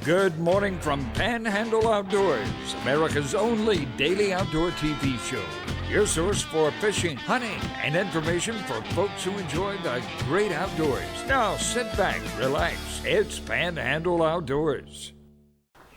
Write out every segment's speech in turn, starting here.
Good morning from Panhandle Outdoors, America's only daily outdoor TV show. Your source for fishing, hunting, and information for folks who enjoy the great outdoors. Now sit back, relax. It's Panhandle Outdoors.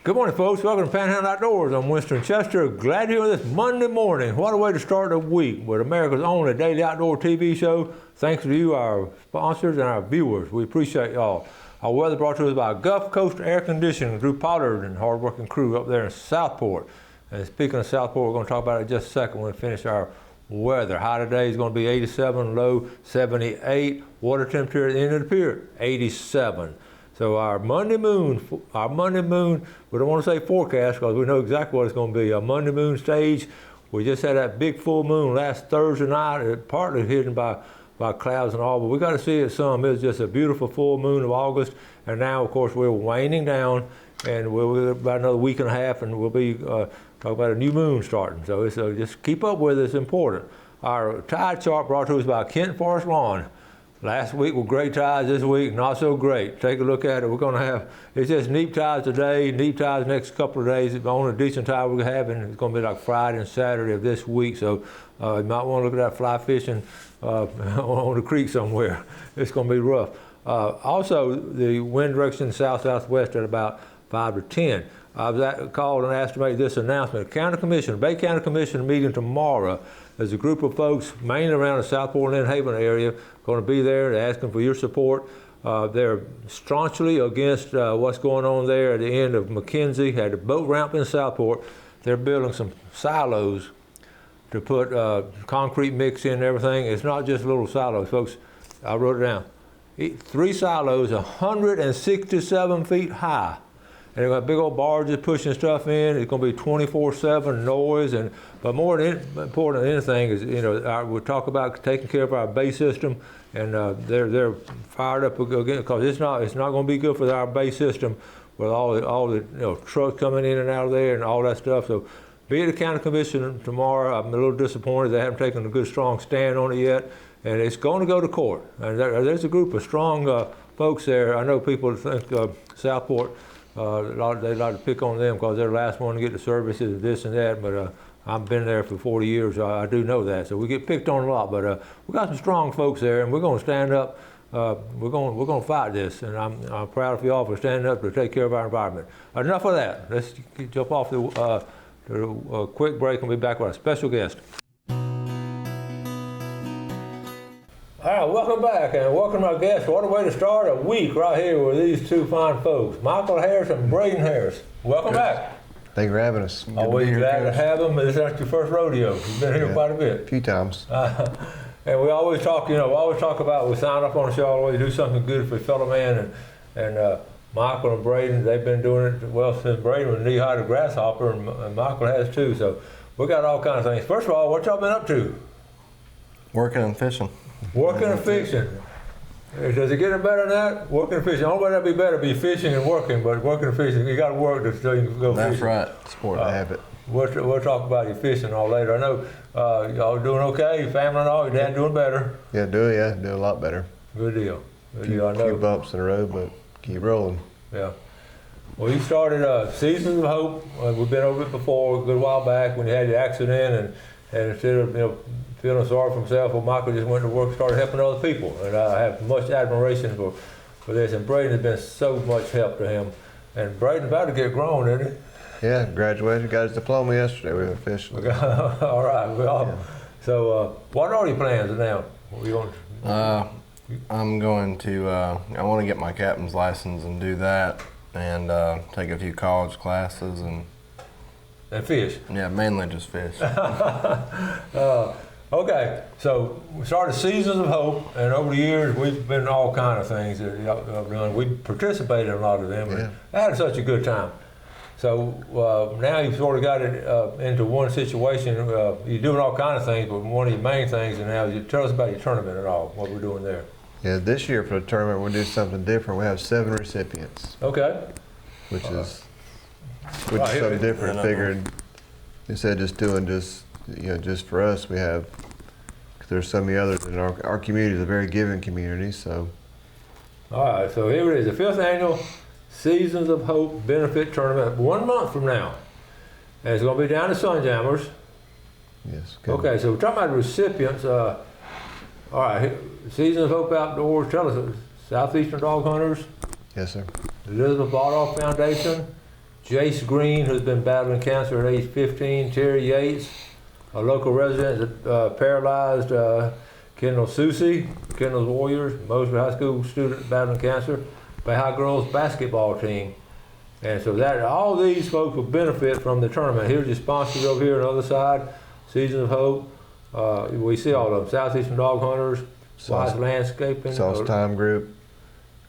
Good morning, folks. Welcome to Panhandle Outdoors. I'm Winston Chester. Glad you're here this Monday morning. What a way to start the week with America's only daily outdoor TV show. Thanks to you, our sponsors, and our viewers. We appreciate y'all. Our weather brought to us by Gulf Coast Air Conditioning, Drew Pollard and hard-working crew up there in Southport. And speaking of Southport, we're going to talk about it in just a second when we finish our weather. High today is going to be 87, low 78. Water temperature at the end of the period, 87. So our Monday moon, we don't want to say forecast because we know exactly what it's going to be. Our Monday moon stage, we just had that big full moon last Thursday night, partly hidden by clouds and all, but we got to see it some. It was just a beautiful full moon of August, and now, of course, we're waning down, and we're about another week and a half, and we'll be talking about a new moon starting. So it's, just keep up with it. It's important. Our tide chart brought to us by Kent Forest Lawn. Last week were great tides, this week not so great. Take a look at it. We're going to have, it's just neap tides today, neap tides next couple of days. The only decent tide we're having is going to be like Friday and Saturday of this week. So you might want to look at that fly fishing on the creek somewhere. It's going to be rough. Also, the wind direction south-southwest at about 5 to 10. I was called and asked to make this announcement. Bay County Commission meeting tomorrow. There's a group of folks, mainly around the Southport and Lynn Haven area, going to be there asking for your support. They're staunchly against what's going on there at the end of McKenzie, had a boat ramp in Southport. They're building some silos to put concrete mix in and everything. It's not just little silos, folks. I wrote it down. 3 silos, 167 feet high. And they've got big old barges pushing stuff in. It's going to be 24/7 noise. But more important than anything is, we talk about taking care of our bay system, and they're fired up again because it's not going to be good for our bay system with all the trucks coming in and out of there and all that stuff. So be at the county commission tomorrow. I'm a little disappointed they haven't taken a good strong stand on it yet, and it's going to go to court. And there's a group of strong folks there. I know people think Southport. They like to pick on them because they're the last one to get the services, this and that, but I've been there for 40 years, so I do know that. So we get picked on a lot, but we got some strong folks there, and we're going to stand up. We're going to fight this, and I'm proud of y'all for standing up to take care of our environment. Enough of that. Let's jump off to a quick break and be back with our special guest. All right, welcome back, and welcome our guests. What a way to start a week right here with these two fine folks, Michael Harris and Brayden Harris. Welcome back. Thank you for having us. Always glad to have them. This is not your first rodeo. You've been here quite a bit. A few times. And we always talk, about we sign up on the show, always do something good for a fellow man, and Michael and Brayden, they've been doing it, well, since Brayden was knee-high to grasshopper, and Michael has too, so we got all kinds of things. First of all, what y'all been up to? Working and fishing. Working and fishing. Does it get any better than that? Working and fishing. The only way that'd be better be fishing and working, but working and fishing, you got to work so you can go fishing. That's right. Sport to habit. We'll talk about your fishing all later. I know y'all doing okay, your family and all, your dad doing better? Yeah, doing a lot better. Good deal. I know. A few bumps in the road, but keep rolling. Yeah. Well, you started Seasons of Hope. We've been over it before, a good while back when you had your accident, and instead of feeling sorry for himself, well, Michael just went to work, started helping other people, and I have much admiration for this. And Brayden has been so much help to him. And Brayden's about to get grown, isn't he? Yeah, graduated, got his diploma yesterday. We officially. All right. Yeah. So, what are your plans now? What are you going I'm going to. I want to get my captain's license and do that, and take a few college classes and fish. Yeah, mainly just fish. Okay, so we started Seasons of Hope, and over the years we've been all kind of things that y'all done. We participated in a lot of them, and had such a good time. So now you've sort of got it into one situation. You're doing all kind of things, but one of your main things, and now tell us about your tournament and all, what we're doing there. Yeah, this year for the tournament we'll do something different. We have 7 recipients. Okay. Which is something different. Figured instead of just for us, we have. There's so many others, and our community is a very giving community. So. All right, so here it is, the 5th annual Seasons of Hope Benefit Tournament 1 month from now. And it's going to be down at Sunjammers. Yes. Okay, so we're talking about recipients. All right, Season of Hope Outdoors, tell us, Southeastern Dog Hunters, Yes, sir. Elizabeth Baldoff Foundation, Jace Green, who's been battling cancer at age 15, Terry Yates, a local resident paralyzed Kendall Susie, Kendall's Warriors, Mosley High School student battling cancer, Bayhigh Girls basketball team. And so that all these folks will benefit from the tournament. Here's your sponsors over here on the other side, Season of Hope. We see all of them, Southeastern Dog Hunters, Wise Landscaping. Sauce Time Group,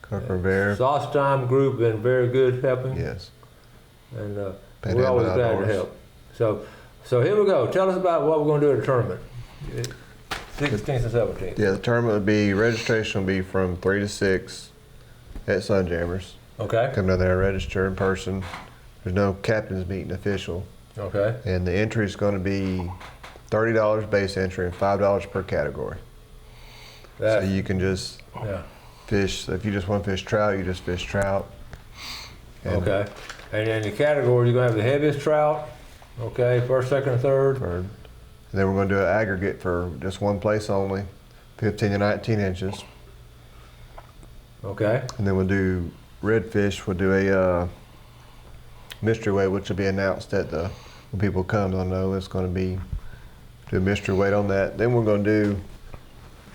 Cover Bear. Sauce Time Group been very good helping. Yes. And we're Panhandle always glad to Outdoors. help. So here we go. Tell us about what we're going to do at the tournament. 16th and 17th. Yeah, the tournament would be, registration will be from 3 to 6 at Sunjammers. Okay. Come down there and register in person. There's no captain's meeting official. Okay. And the entry is going to be $30 base entry and $5 per category. So you can just fish, if you just want to fish trout, you just fish trout. And Okay. And in the category, you're going to have the heaviest trout, okay, first, second, and third. And then we're going to do an aggregate for just one place only, 15 to 19 inches. Okay. And then we'll do redfish. We'll do a mystery weight, which will be announced at the, when people come, they'll know it's going to be, do a mystery weight on that. Then we're going to do,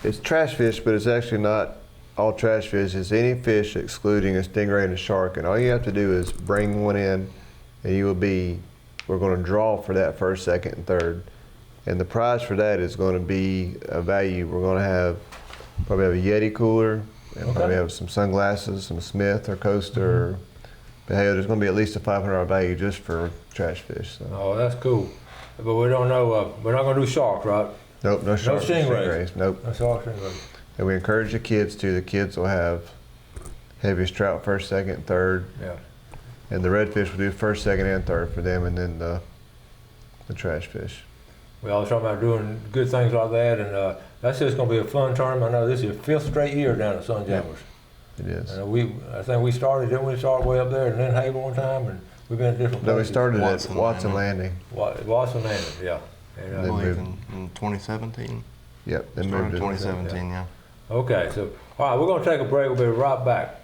it's trash fish, but it's actually not all trash fish. It's any fish excluding a stingray and a shark. And all you have to do is bring one in, and you will be, we're going to draw for that first, second, and third. And the prize for that is going to be a value. We're going to have, probably have a Yeti cooler, and probably have some sunglasses, some Smith or Coaster. But hey, there's going to be at least a $500 value just for trash fish. So. Oh, that's cool. But we don't know, we're not going to do sharks, right? Nope, no sharks. No stingrays. Nope. No sharks, stingrays. And we encourage the kids to. The kids will have heaviest trout first, second, and third. Yeah. And the redfish will do first, second, and third for them, and then the trash fish. We always talk about doing good things like that, and that's just going to be a fun tournament. I know this is your 5th straight year down at Sunjammers. It is. And I think we started, didn't we start way up there in Lynn Haven one time, and we've been at different places. No, we started at Watson Landing. Watson Landing, yeah. And, I believe in 2017. Yep, they Started moved it. 2017, yeah. Okay, so, all right, we're going to take a break. We'll be right back.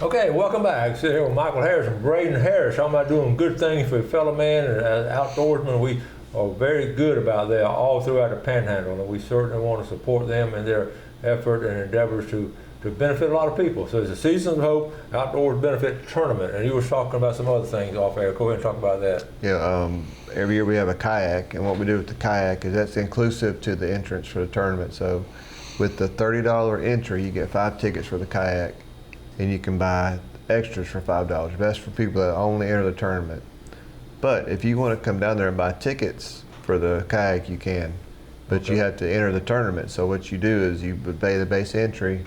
Okay, welcome back. Sitting here with Michael Harris and Brayden Harris, talking about doing good things for fellow men and outdoorsmen. We are very good about that all throughout the Panhandle, and we certainly want to support them in their effort and endeavors to benefit a lot of people. So it's a Seasons of Hope Outdoors Benefit Tournament, and you were talking about some other things off air. Go ahead and talk about that. Yeah, every year we have a kayak, and what we do with the kayak is that's inclusive to the entrance for the tournament. So with the $30 entry, you get 5 tickets for the kayak, and you can buy extras for $5. That's for people that only enter the tournament. But if you want to come down there and buy tickets for the kayak, you can. But you have to enter the tournament. So what you do is you pay the base entry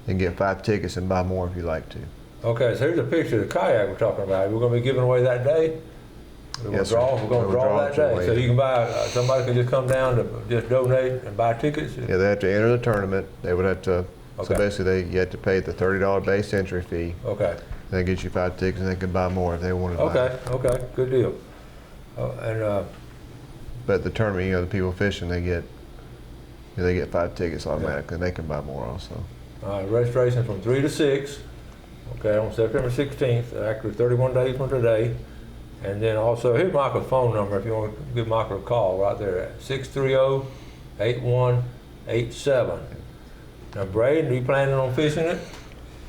and get 5 tickets and buy more if you like to. Okay, so here's a picture of the kayak we're talking about. We're going to be giving away that day. We're going to draw that day. So you can buy, somebody can just come down to just donate and buy tickets? Yeah, they have to enter the tournament. They would have to, so basically you have to pay the $30 base entry fee. Okay. That gets you 5 tickets, and they can buy more if they wanted to buy. Okay, good deal. But the tournament, the people fishing, they get 5 tickets automatically, and they can buy more also. Registration from 3 to 6, okay, on September 16th, actually 31 days from today. And then also, here's Michael's phone number if you want to give Michael a call right there at 630-8187. Now, Brayden, are you planning on fishing it?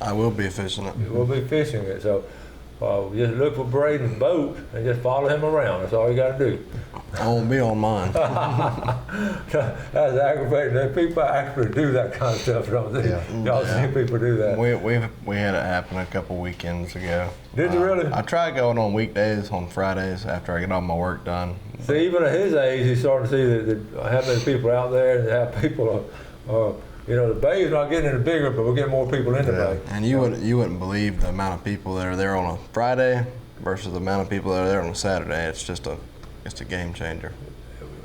I will be fishing it. You will be fishing it, so just look for Brayden's boat and just follow him around. That's all you got to do. I won't be on mine. That's aggravating. People actually do that kind of stuff, don't they? Yeah. Y'all see people do that. We had it happen a couple weekends ago. Did you really? I try going on weekdays, on Fridays after I get all my work done. See, even at his age, he's starting to see that how many people out there and how people are. The bay's not getting any bigger, but we're getting more people in the bay. And you wouldn't believe the amount of people that are there on a Friday versus the amount of people that are there on a Saturday. It's just a game changer.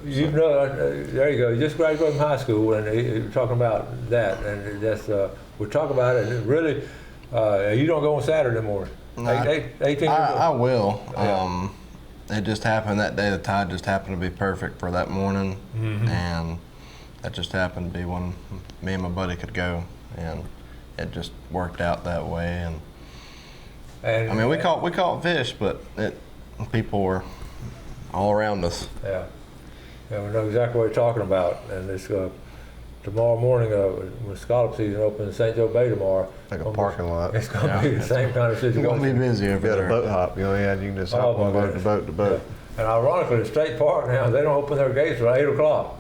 There you go. You just graduated from high school, and you're talking about that, and that's we talk about it. And really, you don't go on Saturday morning. No, 18 I will. Yeah. It just happened that day. The tide just happened to be perfect for that morning, and that just happened to be when me and my buddy could go, and it just worked out that way. And I mean, we caught fish, but people were all around us. Yeah. Yeah, we know exactly what you're talking about. And it's tomorrow morning, when scallop season opens in St. Joe Bay tomorrow. Like a parking lot. It's going to be the same kind of situation. It's going to be busy over You got there. a boat hop. You can just hop on boat to boat to boat. Yeah. And ironically, the state park now, they don't open their gates till 8 o'clock.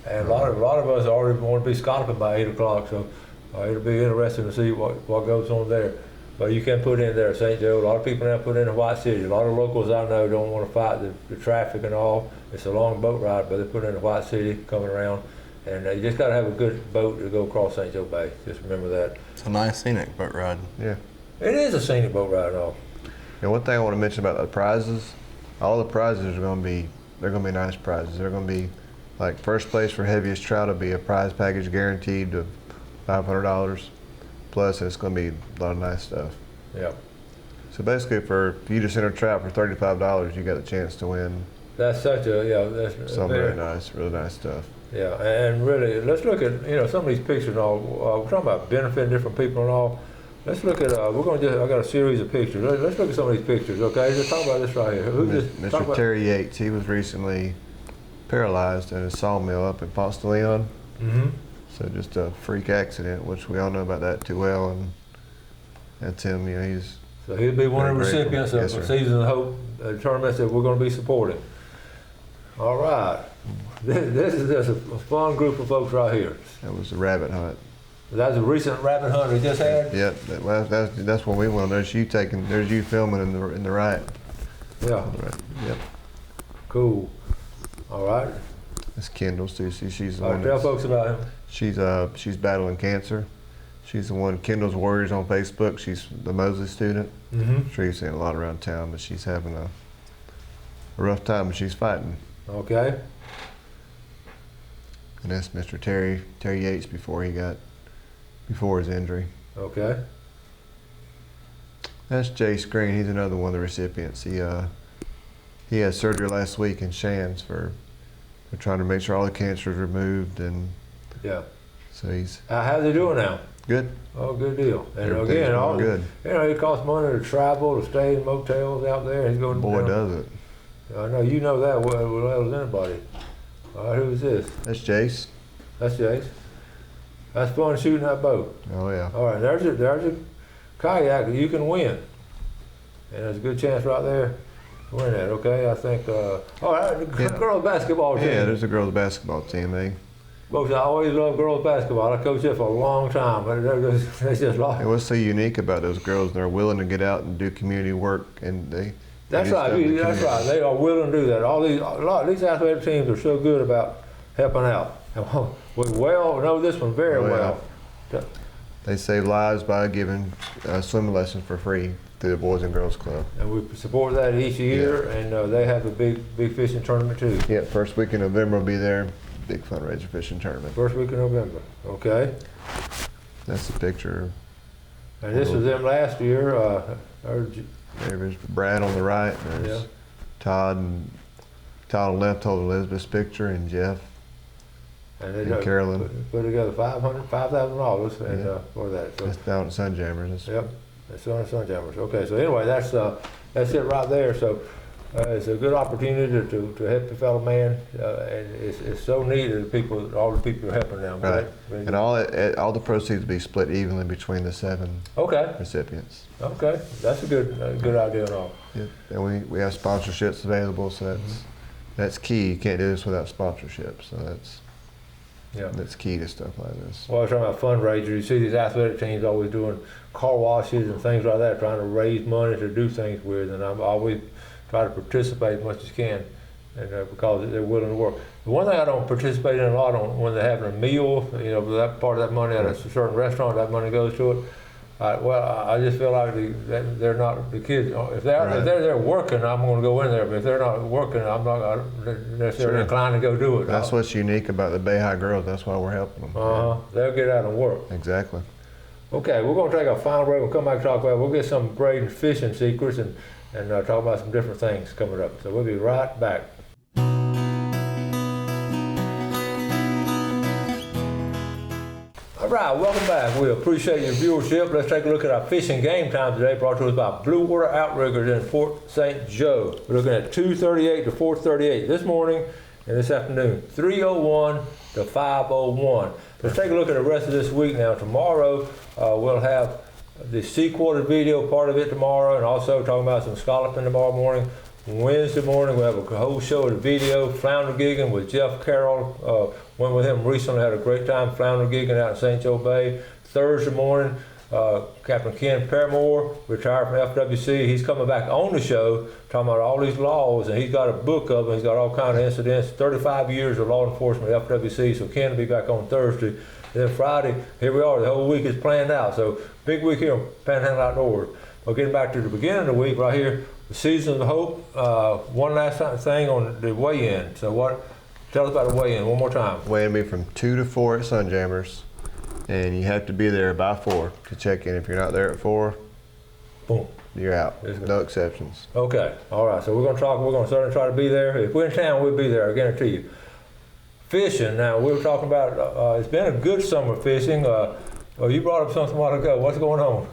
And a lot of us already want to be scalloping by 8 o'clock, so it'll be interesting to see what goes on there. But you can put in there at St. Joe. A lot of people now put in White City. A lot of locals I know don't want to fight the traffic and all. It's a long boat ride, but they put in White City coming around. And you just got to have a good boat to go across St. Joe Bay. Just remember that. It's a nice scenic boat ride. Yeah. It is a scenic boat ride and all. And one thing I want to mention about the prizes, all the prizes are going to be, they're going to be nice prizes. They're going to be like first place for heaviest trout will be a prize package guaranteed of $500. Plus, it's going to be a lot of nice stuff. Yeah. So basically, for you just enter a trout for $35, you got a chance to win. That's such that's something really nice stuff. Yeah, and really, let's look at some of these pictures and all. We're talking about benefiting different people and all. Let's look at. I got a series of pictures. Let's look at some of these pictures, okay? Let's talk about this right here. Mr. Terry Yates. He was recently paralyzed in a sawmill up in Ponce de Leon. Mm-hmm. So just a freak accident, which we all know about that too well, and that's him. So he'll be one of the very recipients grateful. of Yes, Season of Hope tournaments that we're going to be supporting. All right. This is just a fun group of folks right here. That was the rabbit hunt. That's a recent rabbit hunt we just had? Yep, that's what we want. There's you filming in the right. Yeah. Yep. Cool. All right. That's Kendall. She's the All one. right, tell folks about him. She's battling cancer. She's the one. Kendall's Warriors on Facebook. She's the Mosley student. Mm-hmm. I'm sure you've seen a lot around town, but she's having a rough time, but she's fighting. Okay. And that's Mr. Terry Yates before his injury. Okay. That's Jace Green. He's another one of the recipients. He had surgery last week in Shands for trying to make sure all the cancer is removed, and Yeah. so he's How's he doing now? good. Oh, good deal. And Everything's again, going good. It costs money to travel, to stay in motels out there. He's going. Boy, does it. I know you know that well as anybody. All right, who's this? That's Jace. That's Yates. That's fun shooting that boat. Oh yeah. All right, there's a kayak that you can win, and there's a good chance right there to win that. Okay, I think. All right, Yeah. girls basketball team. Yeah, there's a girls basketball team. Folks, I always love girls basketball. I coached it for a long time, but they just like. And what's so unique about those girls? They're willing to get out and do community work, and they. That's do right. stuff in the That's community. right. They are willing to do that. A lot of these athletic teams are so good about helping out. And we well know this one very Oh, yeah. well. They save lives by giving swimming lessons for free through the Boys and Girls Club. And we support that each year, and they have a big fishing tournament too. Yeah, first week in November will be their big fundraiser fishing tournament. First week of November. Okay. That's the picture. And this was them last year. There's Brad on the right. There's Yeah. Todd on the left hold Elizabeth's picture, and Jeff. And they And Carolyn. put together $5,000 and Yeah. for that. So, That's down at Sunjammers. yep, that's on Sunjammers. Okay, so anyway, that's it right there. So it's a good opportunity to help the fellow man, and it's so neat that all the people are helping them. Right. Very And all the proceeds will be split evenly between the 7 Okay, recipients. okay, that's a good idea and all. Yep. And we have sponsorships available, so that's key. You can't do this without sponsorship. So Yeah. that's key to stuff like this. Well, I was talking about fundraisers. You see these athletic teams always doing car washes and things like that, trying to raise money to do things with, and I'm always try to participate as much as can, and because they're willing to work. The one thing I don't participate in a lot on when they're having a meal, that part of that money at a certain restaurant, that money goes to it. I just feel like they're not the kids. If they're there working, I'm going to go in there. But if they're not working, I'm not necessarily inclined to go do it. That's what's unique about the Bay High girls. That's why we're helping them. They'll get out and work. Exactly. Okay, we're going to take our final break. We'll come back and talk about. We'll get some Brayden fishing secrets and talk about some different things coming up. So we'll be right back. All right, welcome back. We appreciate your viewership. Let's take a look at our fishing game time today, brought to us by Blue Water Outriggers in Fort St. Joe. We're looking at 2:38 to 4:38 this morning and this afternoon, 3:01 to 5:01. Let's take a look at the rest of this week now. Tomorrow, we'll have the sea-quarter video part of it tomorrow, and also talking about some scalloping tomorrow morning. Wednesday morning, we'll have a whole show of the video, flounder gigging with Jeff Carroll. Went with him recently, had a great time flounder gigging out in St. Joe Bay. Thursday morning, Captain Ken Paramore, retired from FWC. He's coming back on the show, talking about all these laws, and he's got a book of them. He's got all kinds of incidents, 35 years of law enforcement at FWC, so Ken will be back on Thursday. And then Friday, here we are, the whole week is planned out. So big week here on Panhandle Outdoors. Well, getting back to the beginning of the week right here, the Season of Hope. One last thing on the weigh-in. So tell us about the weigh-in one more time. Weigh-in will be from 2 to 4 at Sunjammers, and you have to be there by 4 to check in. If you're not there at 4, boom, you're out. No exceptions. Okay, all right. So we're going to certainly try to be there. If we're in town, we'll be there. I guarantee you. Fishing. Now we were talking about. It's been a good summer fishing. You brought up something a while ago. What's going on?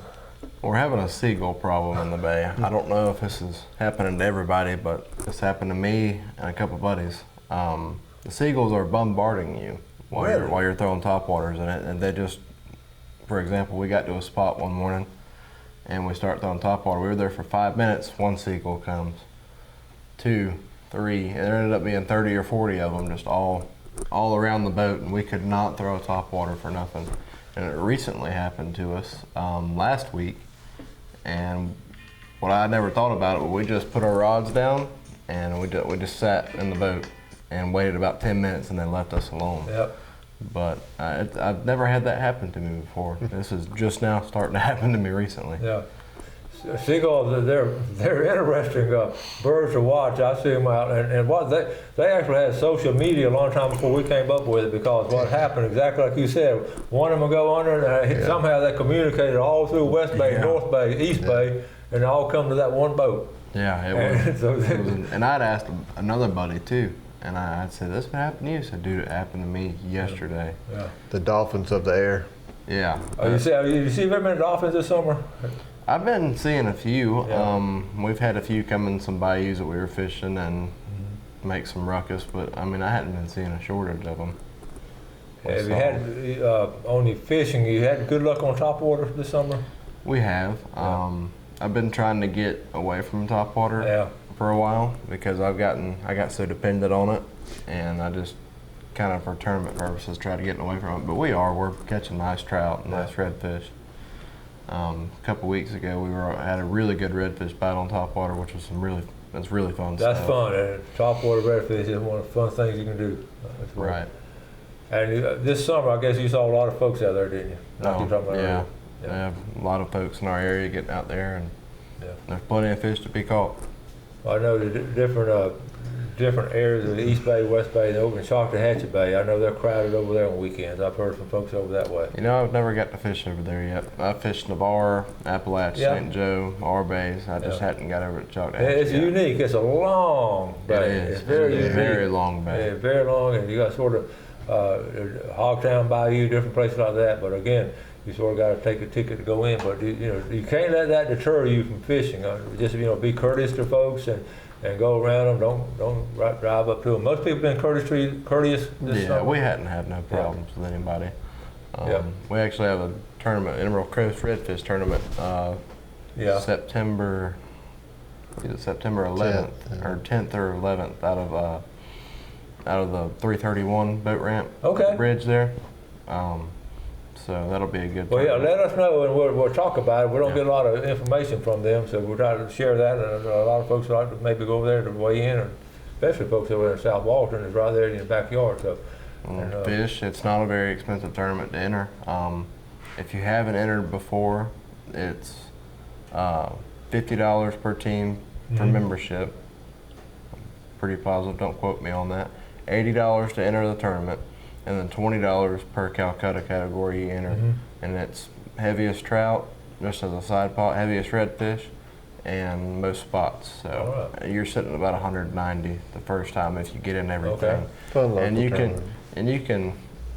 We're having a seagull problem in the bay. I don't know if this is happening to everybody, but it's happened to me and a couple buddies. The seagulls are bombarding you while you're throwing topwaters in it, and they just, for example, we got to a spot one morning and we start throwing topwater. We were there for 5 minutes. One seagull comes, 2, 3, and there ended up being 30 or 40 of them just all around the boat, and we could not throw topwater for nothing. And it recently happened to us last week, and what I never thought about it, but we just put our rods down and we just sat in the boat and waited about 10 minutes and then left us alone. Yep. But I've never had that happen to me before. This is just now starting to happen to me recently. Yeah. Seagulls, they're interesting birds to watch. I see them out, and what they actually had social media a long time before we came up with it, because what happened, exactly like you said, one of them would go under, and somehow they communicated all through West Bay, North Bay, East Bay, and they all come to that one boat. Yeah, it was. And I'd asked another buddy too, and I said, "This what happened to you?" He said, "Dude, it happened to me yesterday." Yeah. The dolphins of the air. Yeah. You see very many dolphins this summer? I've been seeing a few. Yeah. We've had a few come in some bayous that we were fishing and make some ruckus, but I mean, I hadn't been seeing a shortage of them. Have you had, on your fishing, you had good luck on topwater this summer? We have. I've been trying to get away from topwater for a while because I got so dependent on it, and I just kind of for tournament purposes tried to get away from it. But we're catching nice trout and nice redfish. A couple weeks ago, we had a really good redfish bite on topwater, which was really fun stuff. That's fun. And topwater redfish is one of the fun things you can do. Right. And this summer, I guess you saw a lot of folks out there, didn't you? Like you talking about yeah. earlier. They have a lot of folks in our area getting out there, and there's plenty of fish to be caught. I know the different areas of the East Bay, West Bay, and over in Chocolate Bay. I know they're crowded over there on weekends. I've heard from folks over that way. You know, I've never got to fish over there yet. I fished Navarre, Appalachia, St. Joe, our bays. I just hadn't got over to Chocolate. It's unique. It's a long bay. It's very unique. Very long bay. Yeah, very long, and you got sort of Hogtown Bayou, different places like that. But again, you sort of got to take a ticket to go in. But you can't let that deter you from fishing. Just be courteous to folks and go around them. Don't drive up to them. Most people have been courteous this summer. We hadn't had no problems with anybody. We actually have a tournament, Emerald Coast Redfish tournament, September 11th or 10th or 11th out of the 331 boat ramp bridge there. So that'll be a good Well, tournament. let us know, and we'll talk about it. We don't get a lot of information from them, so we'll try to share that. And a lot of folks like to maybe go over there to weigh in, especially folks over there in South Walton. It's right there in your backyard. So, fish, it's not a very expensive tournament to enter. If you haven't entered before, it's $50 per team for membership. Pretty positive, don't quote me on that. $80 to enter the tournament, and then $20 per Calcutta category you enter. And it's heaviest trout, just as a side pot, heaviest redfish, and most spots. So you're sitting at about 190 the first time if you get in everything. Okay. Fun local And you tournament. can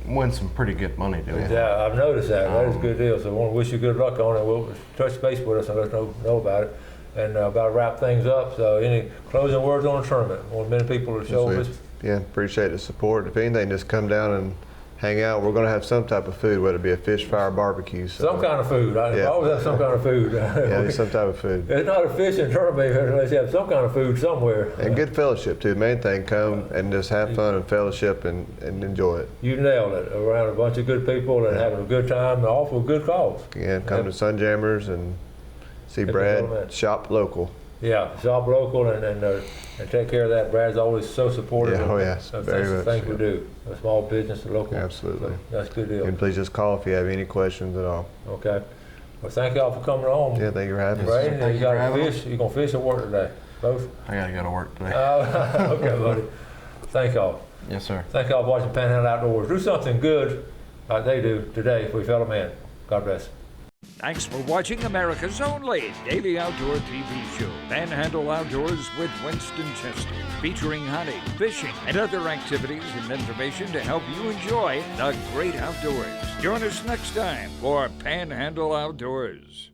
win some pretty good money doing it. Yeah, I've noticed that. That is a good deal. So I want to wish you good luck on it. We'll touch base with us and let us know about it. And about to wrap things up. So any closing words on the tournament? Want many people to show us? Yeah, appreciate the support. If anything, just come down and hang out. We're going to have some type of food, whether it be a fish fire barbecue. So. Some kind of food. I always have some kind of food. Yeah, some type of food. It's not a fishing tournament unless you have some kind of food somewhere. And good fellowship too. Main thing, come and just have fun and fellowship and enjoy it. You nailed it. Around a bunch of good people and having a good time, and all for a good cause. Again, come to Sunjammers and see Get the Brad. tournament. Shop local. Yeah, shop local and take care of that. Brad's always so supportive Yeah, oh yeah, of very the much, things we yeah. do. A small business, a local. Absolutely. So that's a good deal. And please just call if you have any questions at all. Okay. Well, thank y'all for coming on. Yeah, thank you for having us. Brayden, Thank you you for got to having fish? You gonna fish or work today? Both? I gotta go to work today. Okay, buddy. Thank y'all. Yes, sir. Thank y'all for watching Panhandle Outdoors. Do something good like they do today for your fellow man. God bless. Thanks for watching America's only daily outdoor TV show, Panhandle Outdoors with Winston Chester, featuring hunting, fishing, and other activities and information to help you enjoy the great outdoors. Join us next time for Panhandle Outdoors.